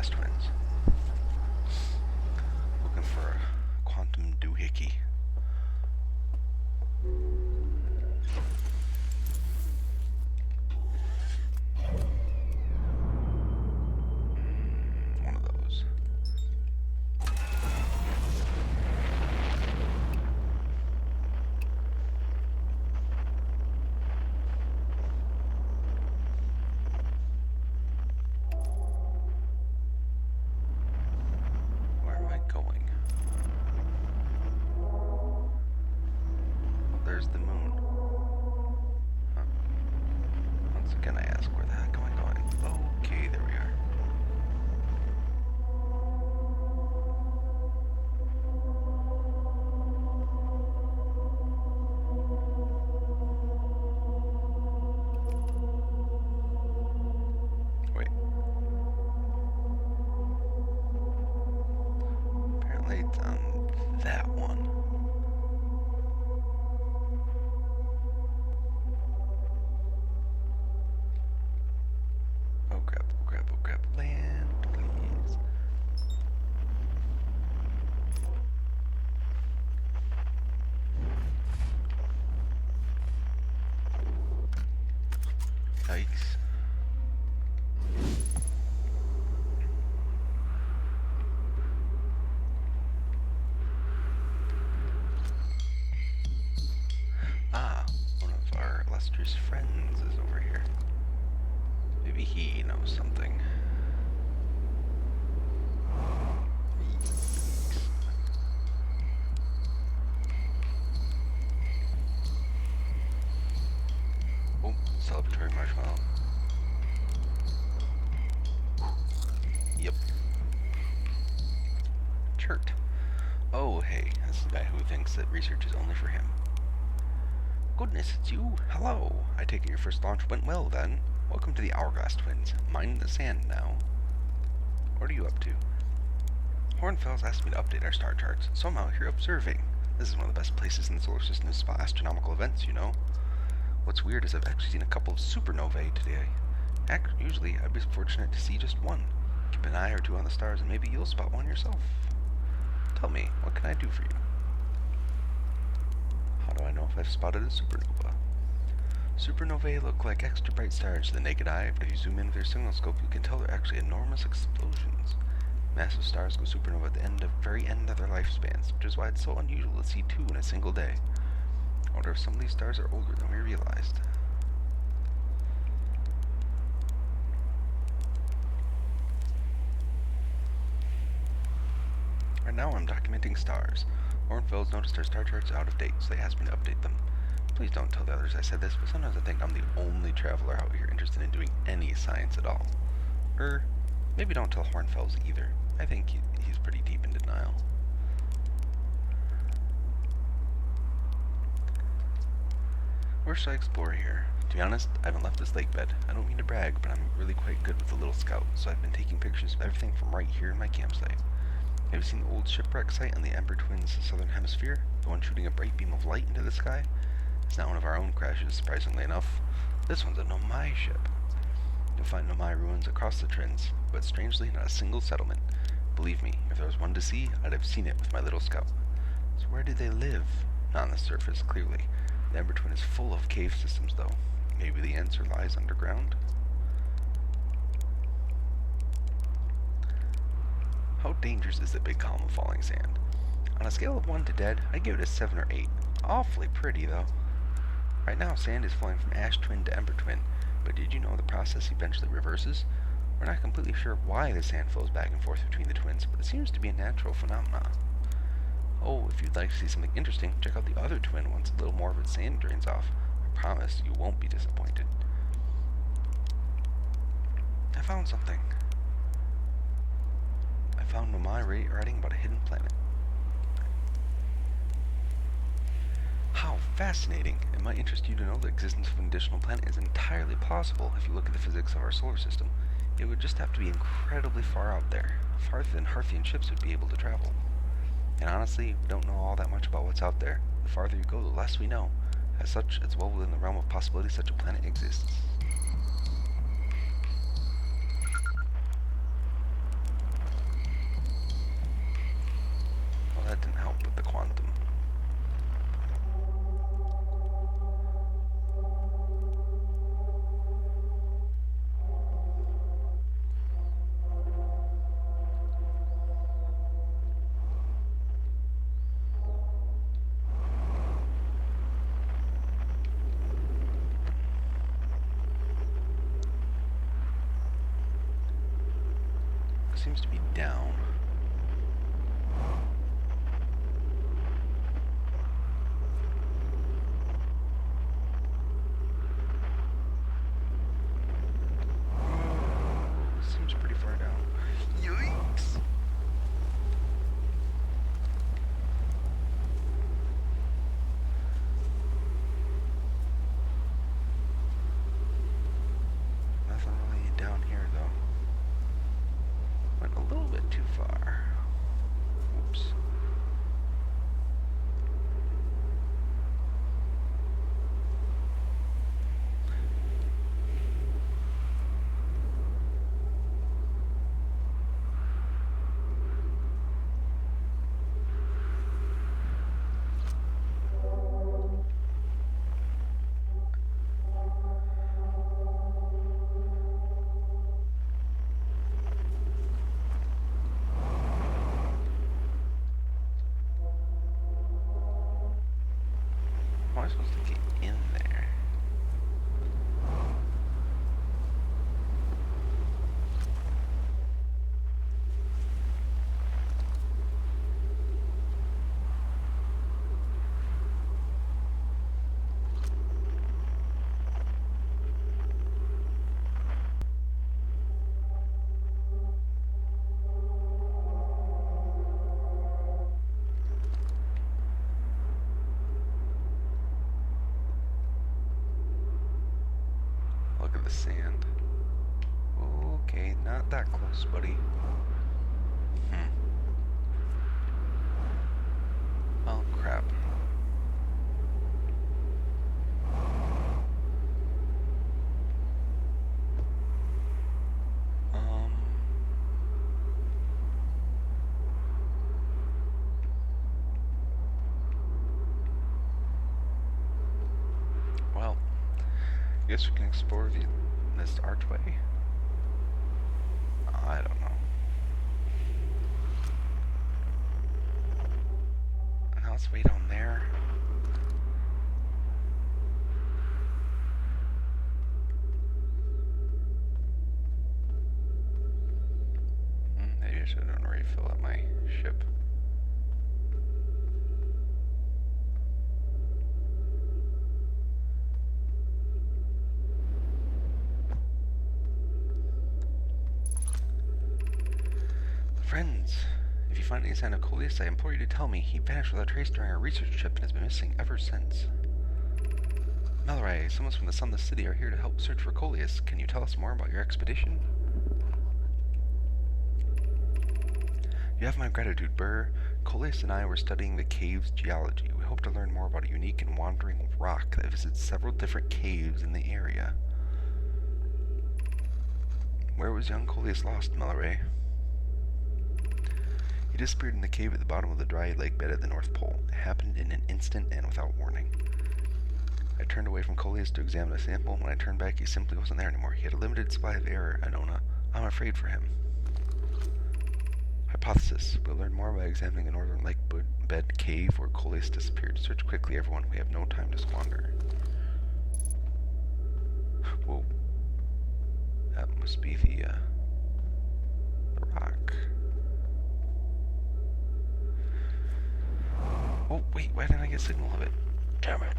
hourglass twins. Looking for a quantum doohickey. One of those. Where am I going? Oh, there's the moon. Huh. Once again, I ask, where the heck am I going? Okay, there we are. Wait. Apparently it's on that one. Oh crap, oh crap, oh crap. Land, please. Yikes. Ah, one of our illustrious friends is over here. Maybe he knows something. Oh, celebratory marshmallow. Yep. Chert. Oh, hey, this is the guy who thinks that research is only for him. Goodness, it's you. Hello. I take it your first launch went well, then. Welcome to the Hourglass Twins. Mining the sand now. What are you up to? Hornfels asked me to update our star charts, so I'm out here observing. This is one of the best places in the solar system to spot astronomical events, you know. What's weird is I've actually seen a couple of supernovae today. Usually, I'd be fortunate to see just one. Keep an eye or two on the stars, and maybe you'll spot one yourself. Tell me, what can I do for you? How do I know if I've spotted a supernova? Supernovae look like extra bright stars to the naked eye, but if you zoom in with your signal scope, you can tell they're actually enormous explosions. Massive stars go supernova at the very end of their lifespans, which is why it's so unusual to see two in a single day. I wonder if some of these stars are older than we realized. Right now I'm documenting stars. Hornfels noticed our star charts are out of date, so they asked me to update them. Please don't tell the others I said this, but sometimes I think I'm the only traveler out here interested in doing any science at all. Maybe don't tell Hornfels either. I think he's pretty deep in denial. Where should I explore here? To be honest, I haven't left this lake bed. I don't mean to brag, but I'm really quite good with the little scout, so I've been taking pictures of everything from right here in my campsite. Have you seen the old shipwreck site on the Ember Twin's southern hemisphere? The one shooting a bright beam of light into the sky? It's not one of our own crashes, surprisingly enough. This one's a Nomai ship. You'll find Nomai ruins across the Trins, but strangely not a single settlement. Believe me, if there was one to see, I'd have seen it with my little scout. So where do they live? Not on the surface, clearly. The Ember Twin is full of cave systems, though. Maybe the answer lies underground? How dangerous is the big column of falling sand? On a scale of 1 to dead, I'd give it a 7 or 8. Awfully pretty, though. Right now, sand is flowing from Ash Twin to Ember Twin, but did you know the process eventually reverses? We're not completely sure why the sand flows back and forth between the twins, but it seems to be a natural phenomenon. Oh, if you'd like to see something interesting, check out the other twin once a little more of its sand drains off. I promise you won't be disappointed. I found something. I found Nomai writing about a hidden planet. How fascinating! It might interest you to know the existence of an additional planet is entirely possible if you look at the physics of our solar system. It would just have to be incredibly far out there, farther than Harthian ships would be able to travel. And honestly, we don't know all that much about what's out there. The farther you go, the less we know. As such, it's well within the realm of possibility such a planet exists. seems to be down. Seems pretty far down. Yikes! Nothing really down here though. Went a little bit too far. Oops. How am I supposed to get in there? Look at the sand. Okay, not that close, buddy. Oh, crap. Well, I guess we can explore this archway. I don't know. Now let's wait on there. Maybe I should have refill up my ship. Friends, if you find any sign of Coleus, I implore you to tell me. He vanished without trace during our research trip and has been missing ever since. Mallory, someone from the Sunless City are here to help search for Coleus. Can you tell us more about your expedition? You have my gratitude, Burr. Coleus and I were studying the cave's geology. We hope to learn more about a unique and wandering rock that visits several different caves in the area. Where was young Coleus lost, Mallory? He disappeared in the cave at the bottom of the dry lake bed at the North Pole. It happened in an instant and without warning. I turned away from Coleus to examine a sample, and when I turned back, he simply wasn't there anymore. He had a limited supply of air, Anona. I'm afraid for him. Hypothesis. We'll learn more by examining the northern lake bed cave where Coleus disappeared. Search quickly, everyone. We have no time to squander. Whoa. That must be the rock. Oh, wait, why didn't I get a signal of it? Damn it.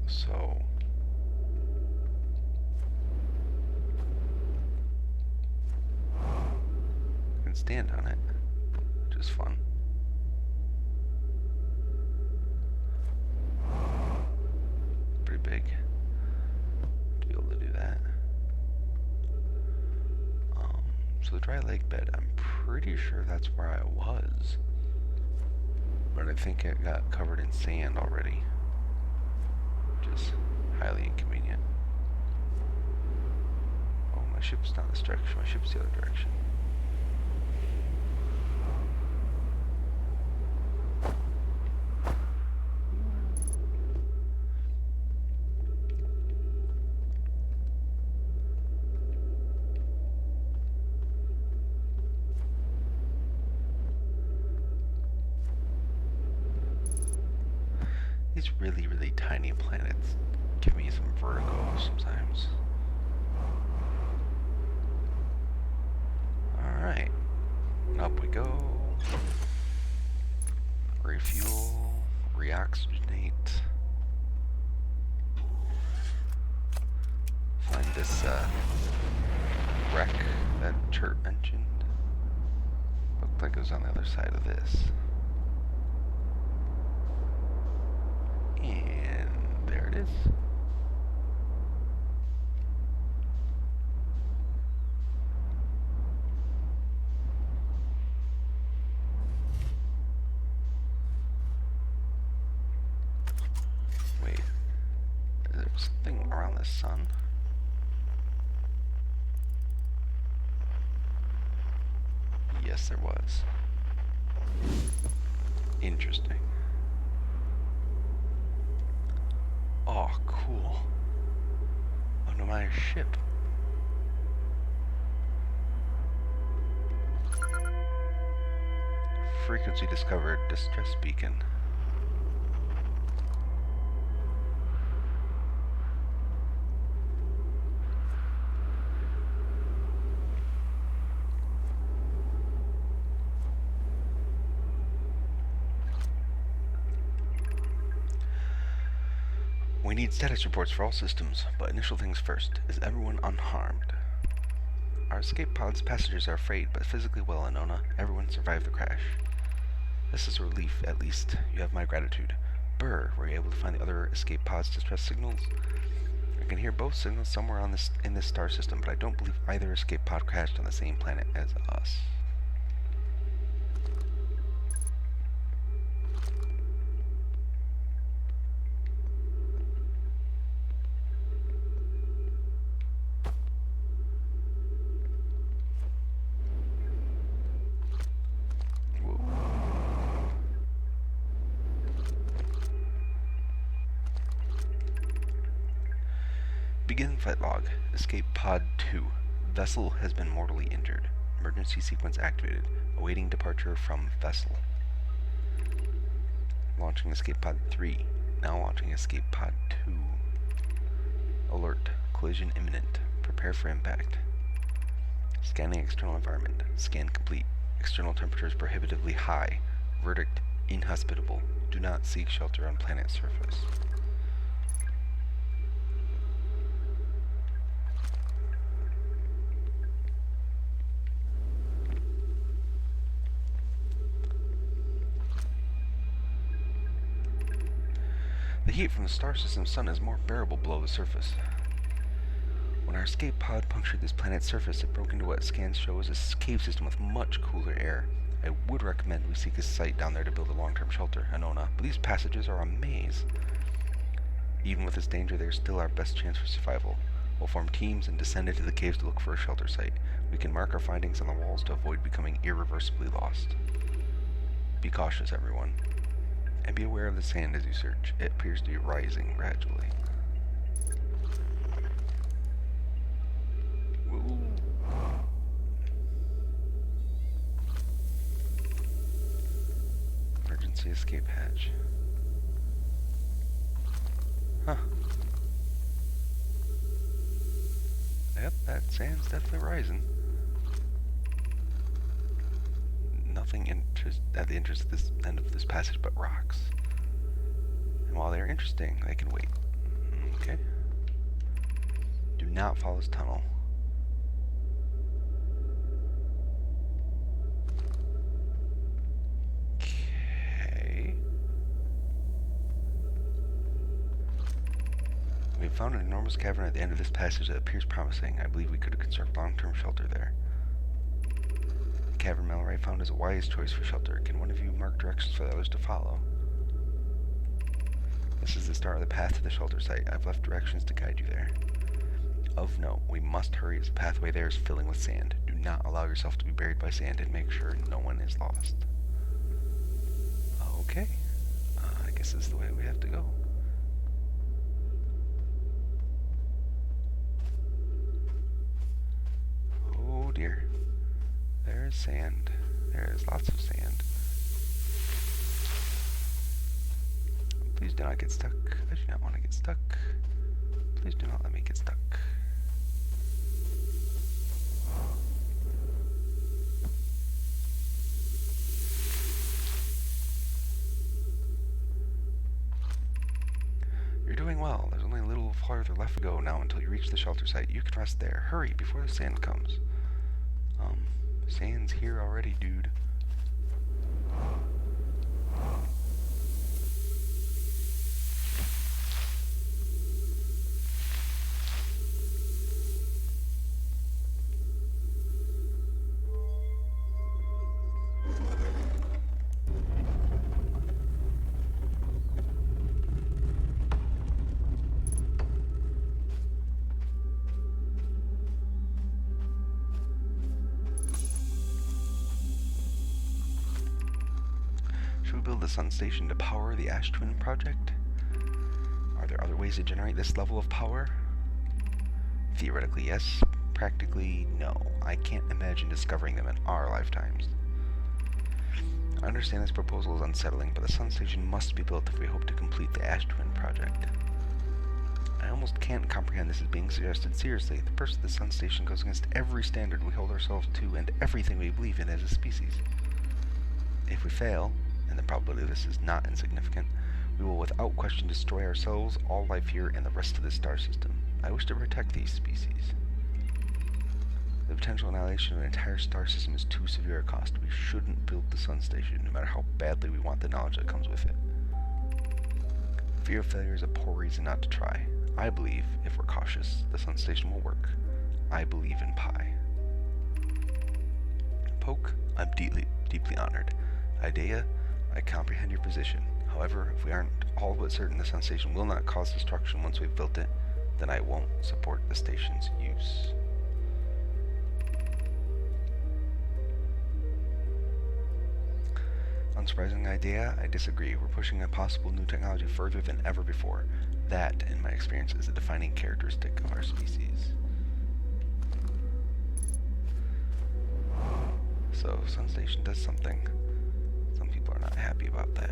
So... I can stand on it, which is fun. Pretty big to be able to do that. So the dry lake bed, I'm pretty sure that's where I was. But I think it got covered in sand already. Which is highly inconvenient. Oh, my ship's not this direction, my ship's the other direction. These really, really tiny planets give me some vertigo sometimes. Alright. Up we go. Refuel. Reoxygenate. Find this wreck that Chert mentioned. Looked like it was on the other side of this. And there it is. Wait, is there something around the sun? Yes, there was. Interesting. Oh, cool. Oh, Nomai ship. Frequency discovered. Distress beacon. We need status reports for all systems, but initial things first. Is everyone unharmed? Our escape pod's passengers are afraid, but physically well, Anona. Everyone survived the crash. This is a relief, at least. You have my gratitude. Burr, were you able to find the other escape pod's distress signals? I can hear both signals somewhere in this star system, but I don't believe either escape pod crashed on the same planet as us. Begin flight log. Escape pod 2. Vessel has been mortally injured. Emergency sequence activated. Awaiting departure from vessel. Launching escape pod 3. Now launching escape pod 2. Alert. Collision imminent. Prepare for impact. Scanning external environment. Scan complete. External temperatures prohibitively high. Verdict. Inhospitable. Do not seek shelter on planet surface. The heat from the star system's sun is more bearable below the surface. When our escape pod punctured this planet's surface, it broke into what scans show as a cave system with much cooler air. I would recommend we seek a site down there to build a long-term shelter, Anona, but these passages are a maze. Even with this danger, there's still our best chance for survival. We'll form teams and descend into the caves to look for a shelter site. We can mark our findings on the walls to avoid becoming irreversibly lost. Be cautious, everyone. And be aware of the sand as you search. It appears to be rising gradually. Whoa. Emergency escape hatch. Huh. Yep, that sand's definitely rising. Nothing at the interest of this end of this passage but rocks. And while they're interesting, they can wait. Okay. Do not follow this tunnel. Okay. We have found an enormous cavern at the end of this passage that appears promising. I believe we could construct long-term shelter there. Cavern Mallory found is a wise choice for shelter. Can one of you mark directions for the others to follow? This is the start of the path to the shelter site. I've left directions to guide you there. Of note, we must hurry as the pathway there is filling with sand. Do not allow yourself to be buried by sand and make sure no one is lost. Okay. I guess this is the way we have to go. Oh dear. There is sand. There is lots of sand. Please do not get stuck. I do not want to get stuck. Please do not let me get stuck. You're doing well. There's only a little farther left to go now until you reach the shelter site. You can rest there. Hurry before the sand comes. Sand's here already, dude. Build the sun station to power the Ash Twin project? Are there other ways to generate this level of power? Theoretically, yes. Practically, no. I can't imagine discovering them in our lifetimes. I understand this proposal is unsettling, but the sun station must be built if we hope to complete the Ash Twin project. I almost can't comprehend this as being suggested seriously. The purpose of the sun station goes against every standard we hold ourselves to and everything we believe in as a species. If we fail, and the probability of this is not insignificant, we will without question destroy ourselves, all life here, and the rest of the star system. I wish to protect these species. The potential annihilation of an entire star system is too severe a cost. We shouldn't build the sun station, no matter how badly we want the knowledge that comes with it. Fear of failure is a poor reason not to try. I believe, if we're cautious, the sun station will work. I believe in Pi. Poke, I'm deeply honored. Idea, I comprehend your position. However, if we aren't all but certain the sun station will not cause destruction once we've built it, then I won't support the station's use. Unsurprising idea, I disagree. We're pushing a possible new technology further than ever before. That, in my experience, is a defining characteristic of our species. So, sun station does something. Some people are not happy about that.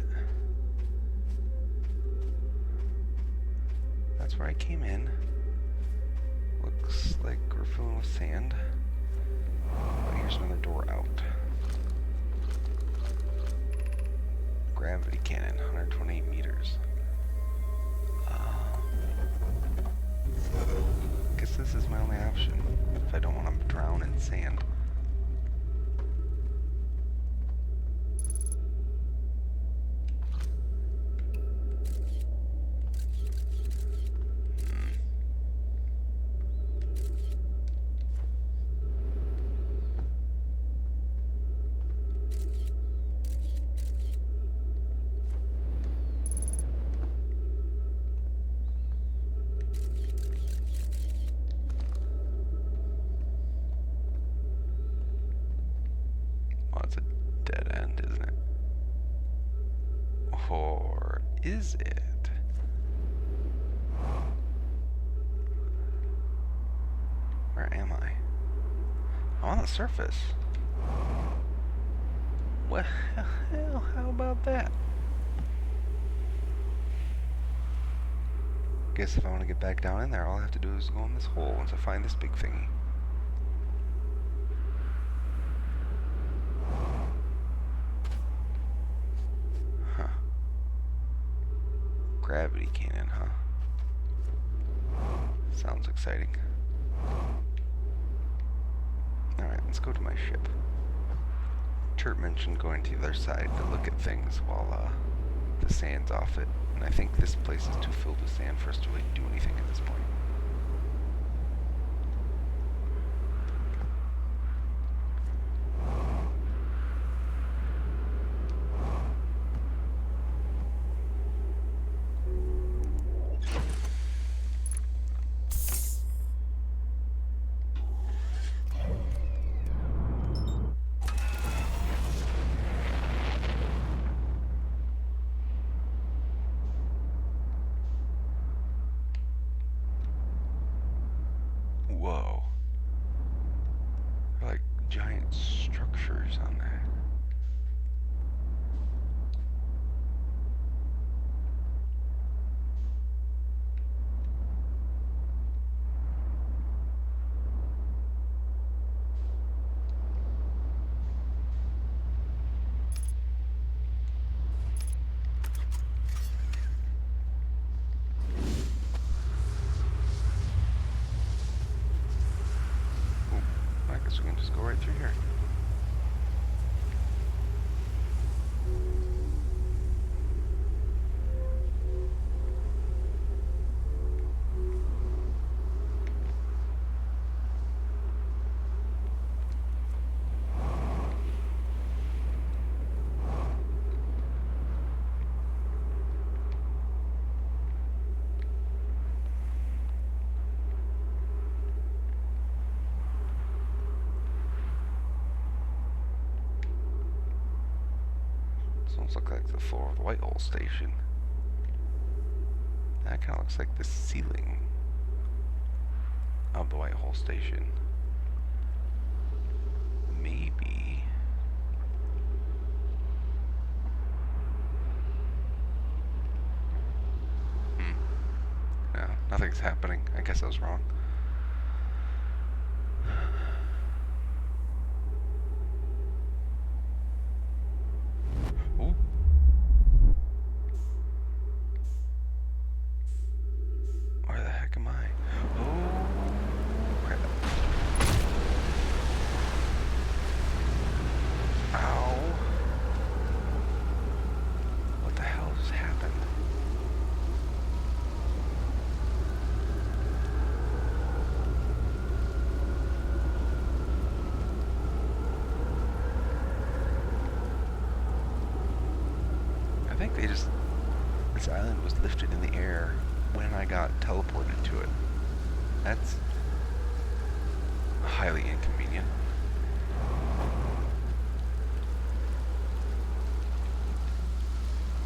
That's where I came in. Looks like we're filling with sand. Oh, here's another door out. Gravity cannon, 128 meters. Guess this is my only option if I don't want to drown in sand. Is it? Where am I? I'm on the surface. What the hell? How about that? Guess if I want to get back down in there, all I have to do is go in this hole once I find this big thingy. Gravity cannon, huh? Sounds exciting. Alright, let's go to my ship. Chert mentioned going to the other side to look at things while the sand's off it. And I think this place is too filled with sand for us to really do anything at this point. we can just go right through here. This almost looks like the floor of the Whitehall station. That kind of looks like the ceiling of the Whitehall station. Maybe. No, nothing's happening. I guess I was wrong. Ooh. Where the heck am I? Oh, crap. Ow. What the hell just happened? I think they just... This island was lifted in the air when I got teleported to it. That's highly inconvenient.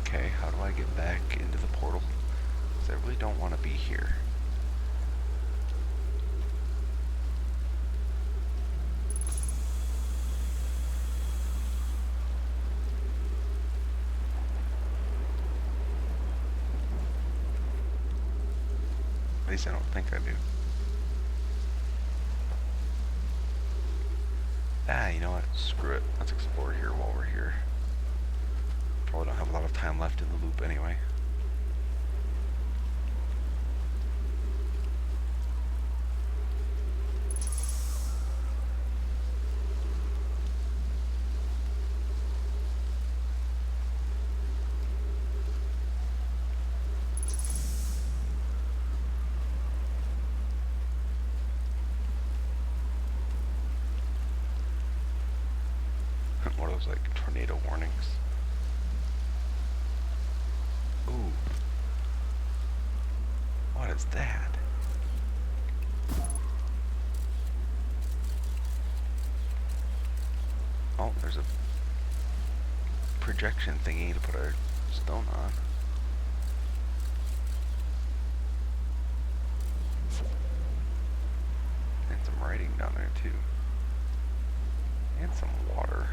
Okay, how do I get back into the portal? Because I really don't want to be here. At least I don't think I do. Ah, you know what? Screw it. Let's explore here while we're here. Probably don't have a lot of time left in the loop anyway. One of those like tornado warnings. Ooh. What is that? Oh, there's a projection thingy to put our stone on. And some writing down there too. And some water.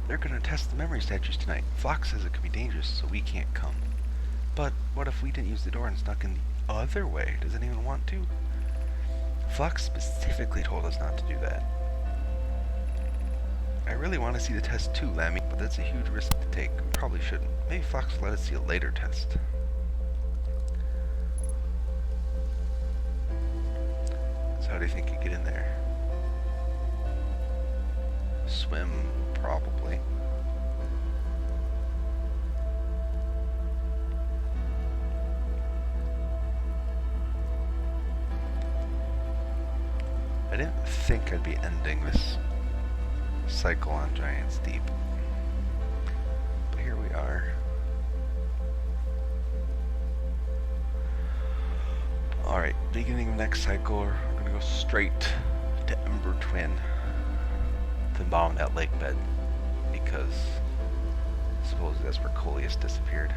They're gonna test the memory statues tonight. Flock says it could be dangerous, so we can't come. But what if we didn't use the door and snuck in the other way? Does anyone want to? Flock specifically told us not to do that. I really want to see the test too, Lammy, but that's a huge risk to take. We probably shouldn't. Maybe Fox will let us see a later test. So how do you think you get in there? Swim, probably. I didn't think I'd be ending this cycle on Giant's Deep, but here we are. Alright, beginning of next cycle, we're gonna go straight to Ember Twin to bomb that lake bed, because supposedly that's where Coleus disappeared.